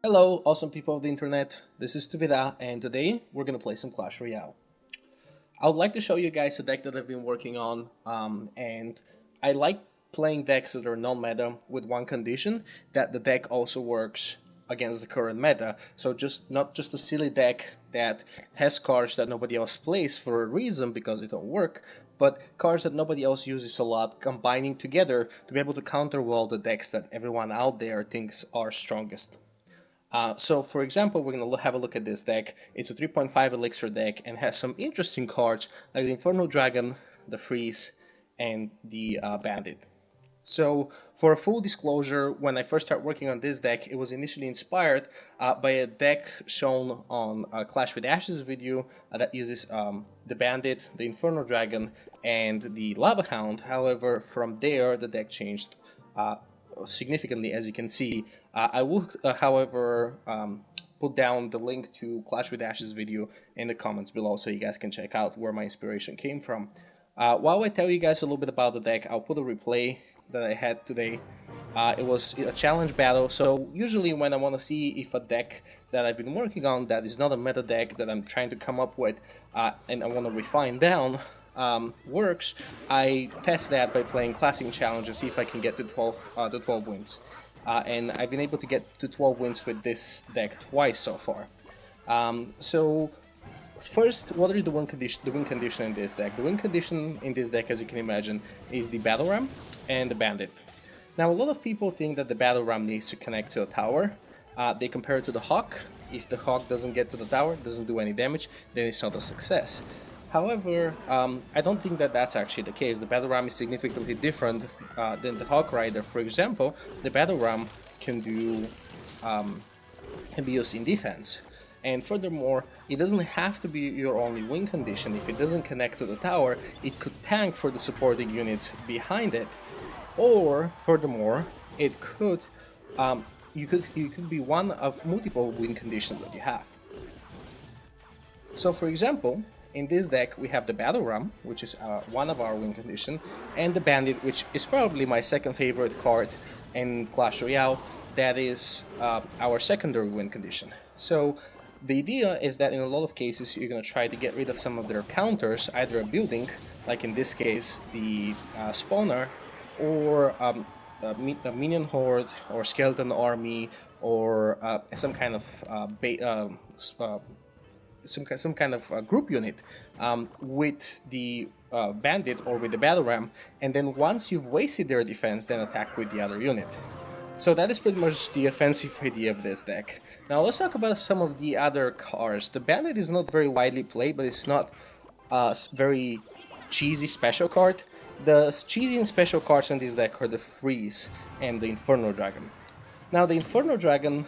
Hello, awesome people of the internet. This is Tovida, and today we're gonna play some Clash Royale. I would like to show you guys a deck that I've been working on, and I like playing decks that are non-meta with one condition, that the deck also works against the current meta. So just not just a silly deck that has cards that nobody else plays for a reason because they don't work, but cards that nobody else uses a lot combining together to be able to counter well the decks that everyone out there thinks are strongest. So for example, we're going to have a look at this deck. It's a 3.5 elixir deck and has some interesting cards like the Inferno Dragon, the Freeze, and the Bandit. So for a full disclosure, when I first started working on this deck, it was initially inspired by a deck shown on Clash with Ashes video that uses the Bandit, the Inferno Dragon, and the Lava Hound. However, from there, the deck changed significantly, as you can see. I will, however, put down the link to Clash with Ashes video in the comments below so you guys can check out where my inspiration came from. While I tell you guys a little bit about the deck, I'll put a replay that I had today. It was a challenge battle, so usually when I want to see if a deck that I've been working on that is not a meta deck that I'm trying to come up with and I want to refine down, works, I test that by playing classic challenge and see if I can get to 12 wins. And I've been able to get to 12 wins with this deck twice so far. So first, what is the win condition in this deck? The win condition in this deck, as you can imagine, is the Battle Ram and the Bandit. Now, a lot of people think that the Battle Ram needs to connect to a tower. They compare it to the Hawk. If the Hawk doesn't get to the tower, doesn't do any damage, then it's not a success. However, I don't think that that's actually the case. The Battle Ram is significantly different than the Hawk Rider. For example, the Battle Ram can be used in defense. And furthermore, it doesn't have to be your only win condition. If it doesn't connect to the tower, it could tank for the supporting units behind it. Or, furthermore, it could you could be one of multiple win conditions that you have. So, for example, in this deck we have the Battle Ram, which is one of our win condition, and the Bandit, which is probably my second favorite card in Clash Royale. That is our secondary win condition. So the idea is that in a lot of cases you're going to try to get rid of some of their counters, either a building, like in this case the spawner, or a minion horde, or skeleton army, or some kind of some kind of group unit with the Bandit or with the Battle Ram, and then once you've wasted their defense, then attack with the other unit. So that is pretty much the offensive idea of this deck. Now let's talk about some of the other cards. The Bandit is not very widely played, but it's not a very cheesy special card. The cheesy and special cards in this deck are the Freeze and the Inferno Dragon. Now the Inferno Dragon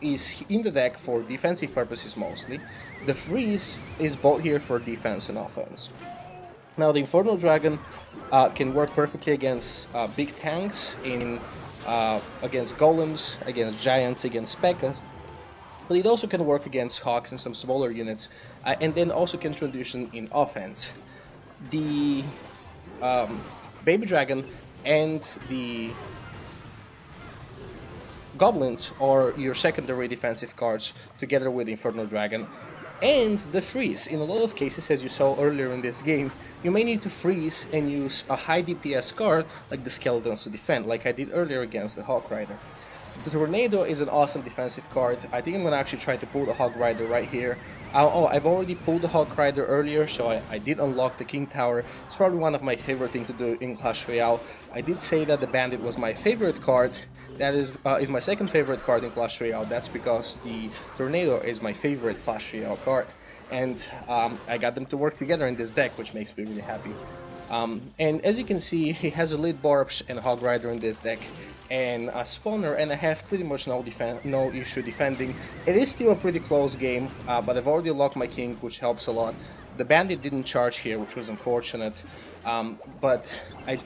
is in the deck for defensive purposes mostly. The Freeze is both here for defense and offense. Now the Inferno Dragon can work perfectly against big tanks, against golems, against giants, against P.E.K.K.A.s, but it also can work against Hawks and some smaller units, and then also can transition in offense. The Baby Dragon and the Goblins are your secondary defensive cards, together with Inferno Dragon. And the Freeze. In a lot of cases, as you saw earlier in this game, you may need to freeze and use a high DPS card like the Skeletons to defend, like I did earlier against the Hawk Rider. The Tornado is an awesome defensive card. I think I'm going to actually try to pull the Hawk Rider right here. Oh, I've already pulled the Hawk Rider earlier, so I did unlock the King Tower. It's probably one of my favorite things to do in Clash Royale. I did say that the Bandit was my favorite card. That is my second favorite card in Clash Royale. That's because the Tornado is my favorite Clash Royale card. And I got them to work together in this deck, which makes me really happy. And as you can see, he has a Lead Borpsh and a Hog Rider in this deck, and a Spawner, and I have pretty much no issue defending. It is still a pretty close game, but I've already locked my King, which helps a lot. The Bandit didn't charge here, which was unfortunate. But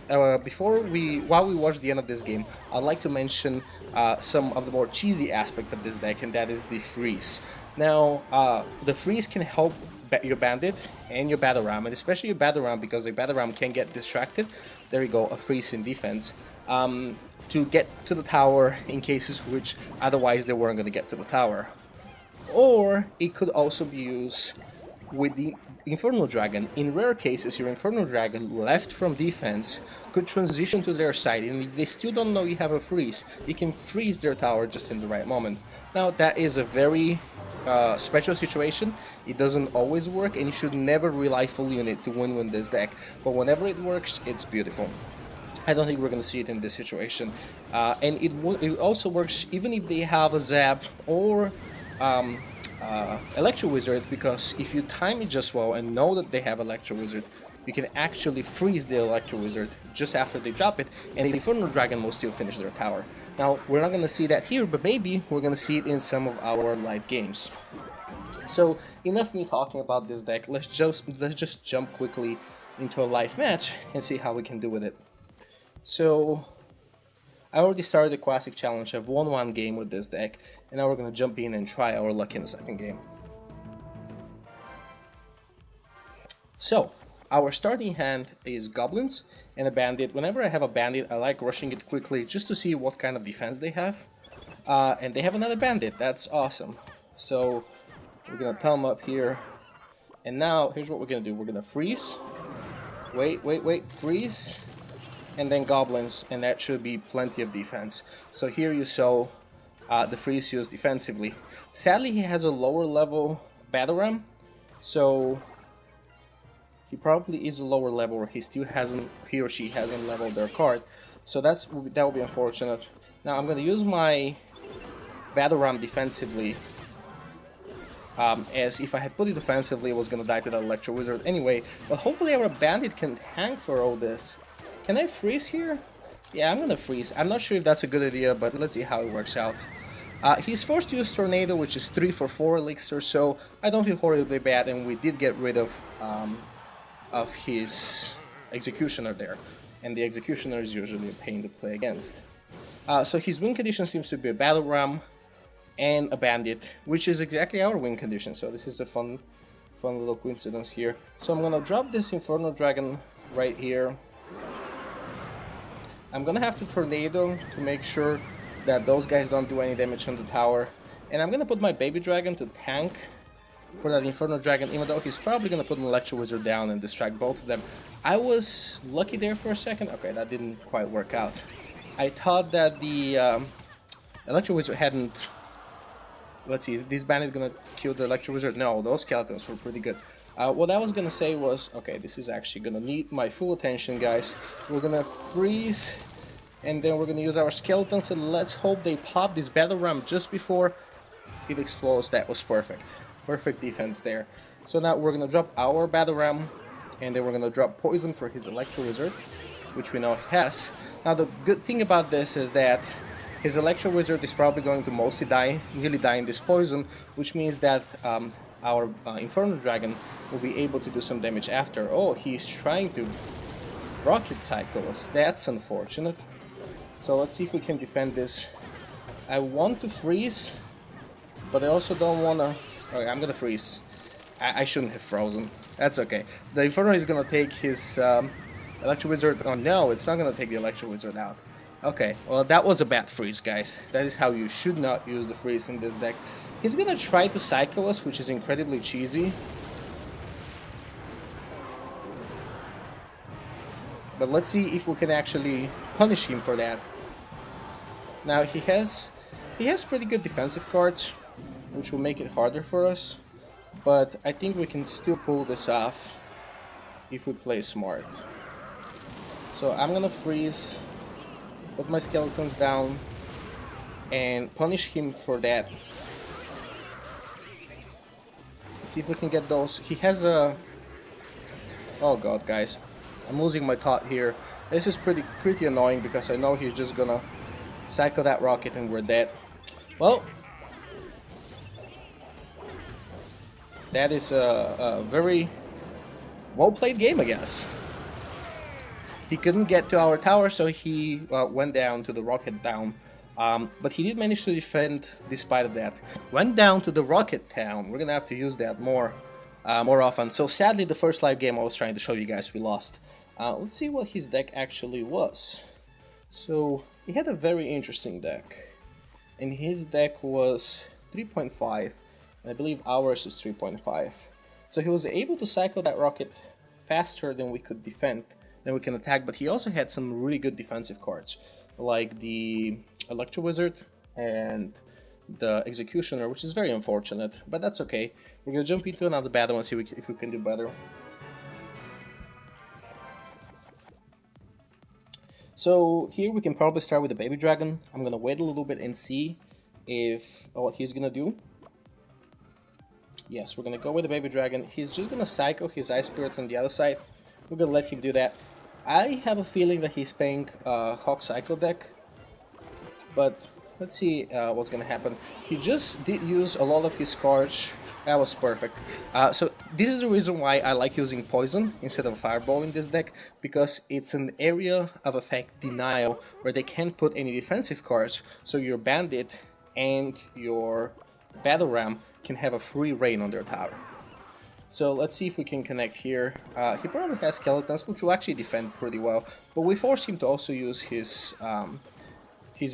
while we watch the end of this game, I'd like to mention some of the more cheesy aspect of this deck, and that is the Freeze. Now, the Freeze can help your Bandit and your Battle Ram, and especially your Battle Ram, because the Battle Ram can get distracted. There you go, a Freeze in defense. to get to the tower in cases which otherwise they weren't going to get to the tower. Or it could also be used with the Inferno Dragon. In rare cases, your Inferno Dragon left from defense could transition to their side, and if they still don't know you have a freeze, you can freeze their tower just in the right moment. Now that is a very special situation. It doesn't always work, and you should never rely fully on it to win with this deck, but whenever it works, it's beautiful. I don't think we're going to see it in this situation. And it also works even if they have a Zap or Electro Wizard, because if you time it just well and know that they have Electro Wizard, you can actually freeze the Electro Wizard just after they drop it, and the Inferno Dragon will still finish their tower. Now, we're not going to see that here, but maybe we're going to see it in some of our live games. So, enough me talking about this deck. Let's just jump quickly into a live match and see how we can do with it. So, I already started the Classic Challenge. I've won one game with this deck, and now we're going to jump in and try our luck in the second game. So, our starting hand is Goblins and a Bandit. Whenever I have a Bandit, I like rushing it quickly just to see what kind of defense they have. And they have another Bandit. That's awesome. So, we're going to thumb up here. And now, here's what we're going to do. We're going to freeze. Wait, freeze. And then Goblins, and that should be plenty of defense. So here you saw the freeze used defensively. Sadly, he has a lower level battle ram, so he probably is a lower level, or he or she hasn't leveled their card. So that will be unfortunate. Now I'm going to use my battle ram defensively, as if I had put it defensively, it was going to die to that Electro Wizard anyway. But hopefully our Bandit can tank for all this. Can I freeze here? Yeah, I'm gonna freeze. I'm not sure if that's a good idea, but let's see how it works out. He's forced to use Tornado, which is 3 for 4 elixir, so I don't feel horribly bad, and we did get rid of his Executioner there. And the Executioner is usually a pain to play against. So his win condition seems to be a Battle Ram and a Bandit, which is exactly our win condition, so this is a fun little coincidence here. So I'm gonna drop this Inferno Dragon right here. I'm gonna have to Tornado to make sure that those guys don't do any damage on the tower. And I'm gonna put my Baby Dragon to tank for that Inferno Dragon, even though he's probably gonna put an Electro Wizard down and distract both of them. I was lucky there for a second. Okay, that didn't quite work out. I thought that the Electro Wizard hadn't... Let's see, is this Bandit gonna kill the Electro Wizard? No, those skeletons were pretty good. What I was gonna say was, okay, this is actually gonna need my full attention, guys. We're gonna freeze, and then we're gonna use our skeletons, and let's hope they pop this Battle Ram just before it explodes. That was perfect. Perfect defense there. So now we're gonna drop our Battle Ram, and then we're gonna drop Poison for his Electro Wizard, which we know he has. Now the good thing about this is that his Electro Wizard is probably going to mostly nearly die in this poison, which means that our Inferno Dragon will be able to do some damage after. Oh, he's trying to Rocket Cycle us. That's unfortunate. So let's see if we can defend this. I want to freeze, but I also don't want to... Okay, I'm gonna freeze. I shouldn't have frozen. That's okay. The Inferno is gonna take his Electro Wizard... Oh no, it's not gonna take the Electro Wizard out. Okay, well that was a bad freeze, guys. That is how you should not use the freeze in this deck. He's gonna try to cycle us, which is incredibly cheesy. But let's see if we can actually punish him for that. Now he has pretty good defensive cards, which will make it harder for us. But I think we can still pull this off if we play smart. So I'm gonna freeze, put my skeletons down, and punish him for that. Let's see if we can get those. He has a... Oh god, guys. I'm losing my thought here. This is pretty annoying because I know he's just gonna cycle that rocket and we're dead. Well, that is a very well-played game, I guess. He couldn't get to our tower, so he went down to the rocket down. But he did manage to defend despite of that. Went down to the rocket town. We're gonna have to use that more often. So sadly, the first live game I was trying to show you guys, we lost. Let's see what his deck actually was. So he had a very interesting deck. And his deck was 3.5, and I believe ours is 3.5. So he was able to cycle that rocket faster than we could defend, than we can attack, but he also had some really good defensive cards, like the Electro Wizard and the Executioner, which is very unfortunate, but that's okay. We're gonna jump into another battle and see if we can do better. So here we can probably start with the Baby Dragon. I'm gonna wait a little bit and see if what he's gonna do. Yes, we're gonna go with the Baby Dragon. He's just gonna cycle his Ice Spirit on the other side. We're gonna let him do that. I have a feeling that he's playing Hawk Cycle deck, but let's see what's gonna happen. He just did use a lot of his cards. That was perfect. So this is the reason why I like using Poison instead of Fireball in this deck, because it's an area of effect denial where they can't put any defensive cards, so your Bandit and your Battle Ram can have a free reign on their tower. So let's see if we can connect here. He probably has Skeletons, which will actually defend pretty well, but we forced him to also use his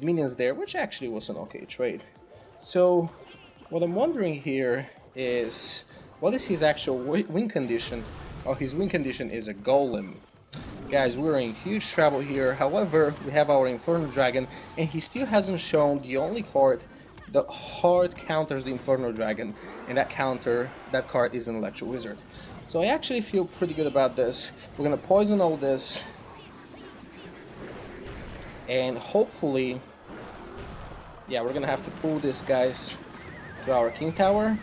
minions there, which actually was an okay trade. So what I'm wondering here is, what is his actual win condition? Oh, his win condition is a Golem. Guys, we're in huge trouble here. However, we have our Inferno Dragon, and he still hasn't shown the only card that hard counters the Inferno Dragon, and that card is an Electro Wizard. So I actually feel pretty good about this. We're gonna poison all this, and hopefully, yeah, we're gonna have to pull these guys to our King Tower.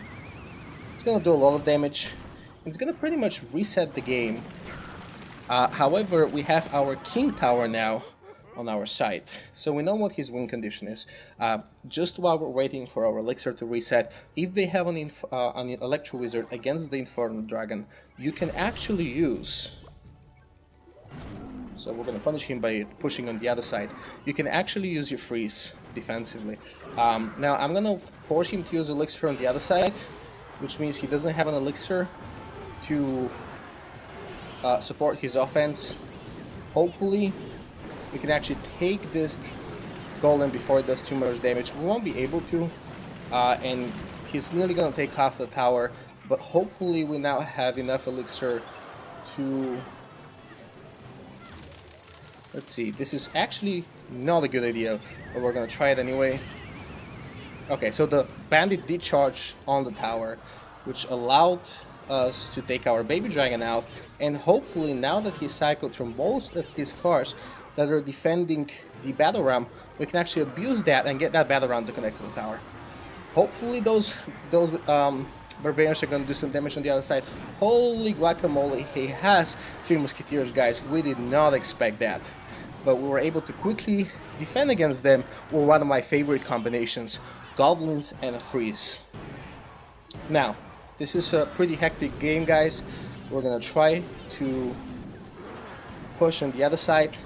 It's gonna do a lot of damage. It's gonna pretty much reset the game. However, we have our King Tower now on our side, so we know what his win condition is. Just while we're waiting for our elixir to reset, if they have an Electro Wizard against the Inferno Dragon, you can actually use... So we're gonna punish him by pushing on the other side. You can actually use your freeze defensively. Now I'm gonna force him to use elixir on the other side, which means he doesn't have an elixir to support his offense. Hopefully we can actually take this Golem before it does too much damage. We won't be able to, and he's nearly gonna take half the tower, but hopefully we now have enough elixir to... Let's see, this is actually not a good idea, but we're gonna try it anyway. Okay, so the Bandit did charge on the tower, which allowed us to take our Baby Dragon out, and hopefully now that he cycled through most of his cards that are defending the Battle Ram, we can actually abuse that and get that Battle Ram to connect to the tower. Hopefully those Barbarians are going to do some damage on the other side. Holy guacamole, he has 3 Musketeers, guys. We did not expect that, but we were able to quickly defend against them with one of my favorite combinations, Goblins and a Freeze. Now, this is a pretty hectic game, guys. We're gonna try to push on the other side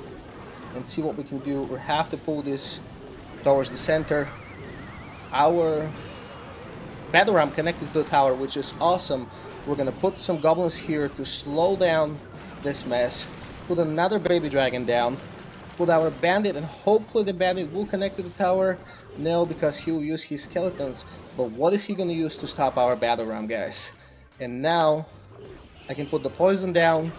and see what we can do. We have to pull this towards the center. Our Battle Ram connected to the tower, which is awesome. We're gonna put some Goblins here to slow down this mess. Put another Baby Dragon down. Put our Bandit, and hopefully the Bandit will connect to the tower. No, because he will use his Skeletons. But what is he gonna use to stop our Battle Ram, guys? And now I can put the poison down.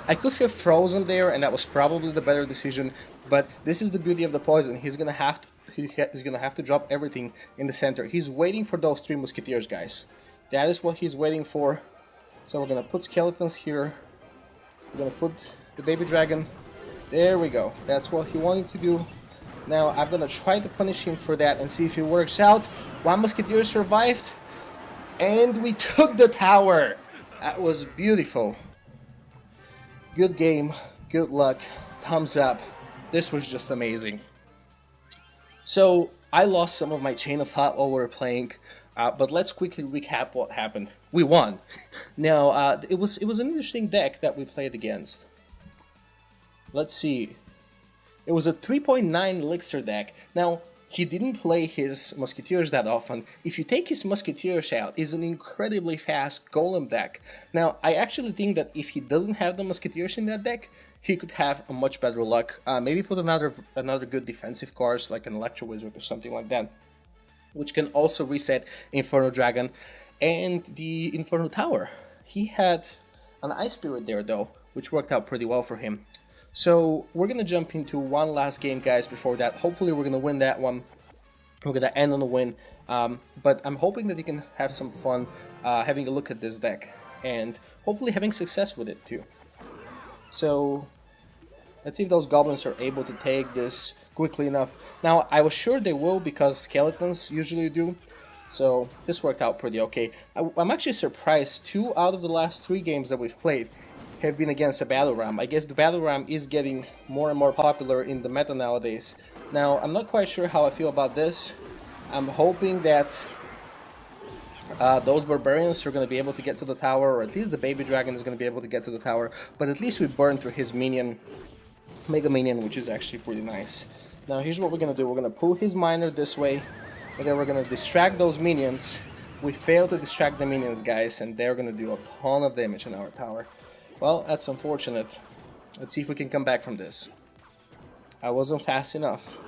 I could have frozen there, and that was probably the better decision. But this is the beauty of the poison. He's gonna have to drop everything in the center. He's waiting for those 3 Musketeers, guys. That is what he's waiting for. So we're gonna put Skeletons here. We're gonna put the Baby Dragon. There we go. That's what he wanted to do. Now I'm gonna try to punish him for that and see if it works out. 1 Musketeer survived, and we took the tower. That was beautiful. Good game, good luck, thumbs up. This was just amazing. So I lost some of my chain of thought while we were playing, but let's quickly recap what happened. We won. Now it was an interesting deck that we played against. Let's see. It was a 3.9 elixir deck. Now he didn't play his Musketeers that often. If you take his Musketeers out, it's an incredibly fast Golem deck. Now, I actually think that if he doesn't have the Musketeers in that deck, he could have a much better luck. Maybe put another good defensive cards like an Electro Wizard or something like that, which can also reset Inferno Dragon and the Inferno Tower. He had an Ice Spirit there though, which worked out pretty well for him. So we're gonna jump into one last game, guys, before that. Hopefully we're gonna win that one. We're gonna end on a win. But I'm hoping that you can have some fun having a look at this deck and hopefully having success with it too. So let's see if those goblins are able to take this quickly enough. Now, I was sure they will because skeletons usually do. So this worked out pretty okay. I'm actually surprised 2 out of the last 3 games that we've played have been against a Battle Ram. I guess the Battle Ram is getting more and more popular in the meta nowadays. Now, I'm not quite sure how I feel about this. I'm hoping that those barbarians are going to be able to get to the tower, or at least the baby dragon is going to be able to get to the tower, but at least we burned through his minion, Mega Minion, which is actually pretty nice. Now here's what we're going to do. We're going to pull his miner this way, and then we're going to distract those minions. We failed to distract the minions, guys, and they're going to do a ton of damage on our tower. Well, that's unfortunate. Let's see if we can come back from this. I wasn't fast enough.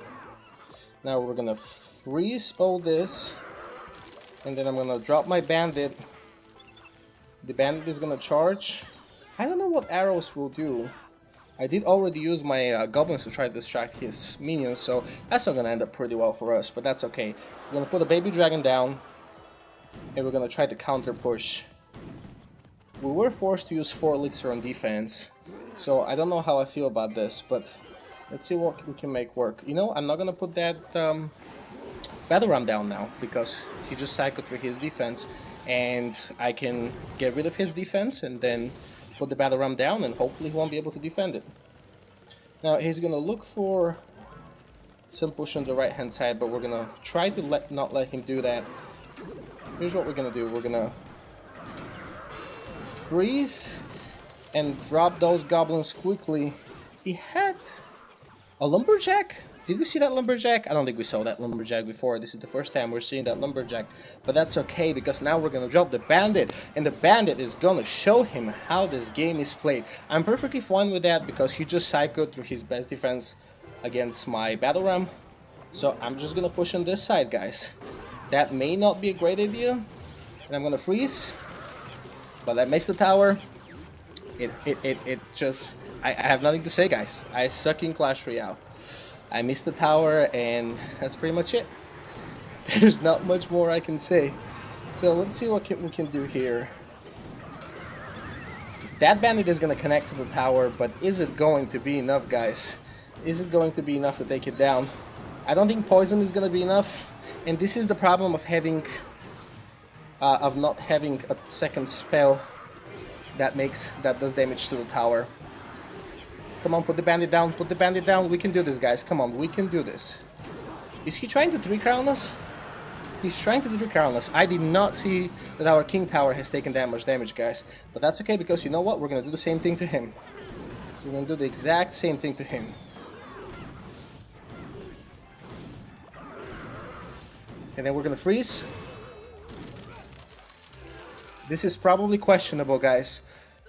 Now we're going to freeze all this. And then I'm gonna drop my bandit. The bandit is gonna charge. I don't know what arrows will do. I did already use my goblins to try to distract his minions, so that's not gonna end up pretty well for us, but that's okay. We're gonna put a baby dragon down, and we're gonna try to counter push. We were forced to use 4 elixir on defense, so I don't know how I feel about this, but let's see what we can make work. You know, I'm not gonna put that Battle Ram down now, because he just cycled through his defense, and I can get rid of his defense and then put the Battle Ram down, and hopefully he won't be able to defend it. Now he's gonna look for some push on the right hand side, but we're gonna try to not let him do that. Here's what we're gonna do. We're gonna freeze and drop those goblins quickly. He had a lumberjack? Did we see that lumberjack? I don't think we saw that lumberjack before. This is the first time we're seeing that lumberjack. But that's okay, because now we're going to drop the bandit. And the bandit is going to show him how this game is played. I'm perfectly fine with that, because he just cycled through his best defense against my Battle Ram. So I'm just going to push on this side, guys. That may not be a great idea. And I'm going to freeze. But I missed the tower. It just... I have nothing to say, guys. I suck in Clash Royale. I missed the tower, and that's pretty much it. There's not much more I can say. So let's see what we can do here. That bandit is going to connect to the tower, but is it going to be enough, guys? Is it going to be enough to take it down? I don't think poison is going to be enough, and this is the problem of having, of not having a second spell that does damage to the tower. Come on, put the bandit down, put the bandit down. We can do this, guys. Come on, we can do this. Is he trying to 3-crown us? He's trying to 3-crown us. I did not see that our king tower has taken that much damage, guys. But that's okay, because you know what? We're going to do the same thing to him. We're going to do the exact same thing to him. And then we're going to freeze. This is probably questionable, guys.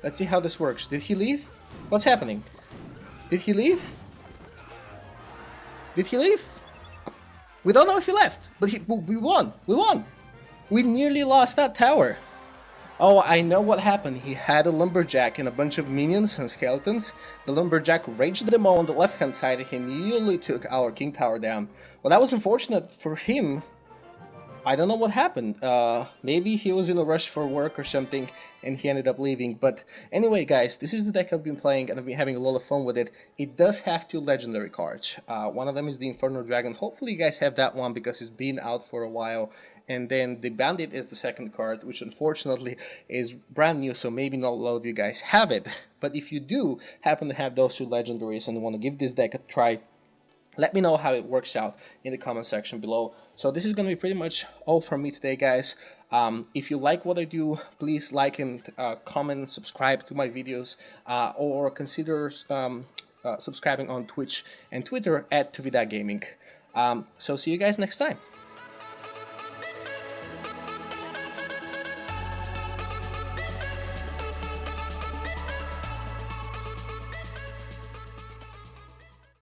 Let's see how this works. Did he leave? What's happening? Did he leave? Did he leave? We don't know if he left, but we won. We won. We nearly lost that tower. Oh, I know what happened. He had a lumberjack and a bunch of minions and skeletons. The lumberjack raged them all on the left-hand side, and he nearly took our king tower down. Well, that was unfortunate for him. I don't know what happened. Maybe he was in a rush for work or something, and he ended up leaving. But anyway, guys, this is the deck I've been playing, and I've been having a lot of fun with it. It does have 2 legendary cards. One of them is the Inferno Dragon. Hopefully you guys have that one, because it's been out for a while. And then the Bandit is the second card, which unfortunately is brand new, so maybe not a lot of you guys have it. But if you do happen to have those 2 legendaries and want to give this deck a try, let me know how it works out in the comment section below. So this is going to be pretty much all from me today, guys. If you like what I do, please like and comment, subscribe to my videos, or consider subscribing on Twitch and Twitter at Tovida Gaming. So see you guys next time.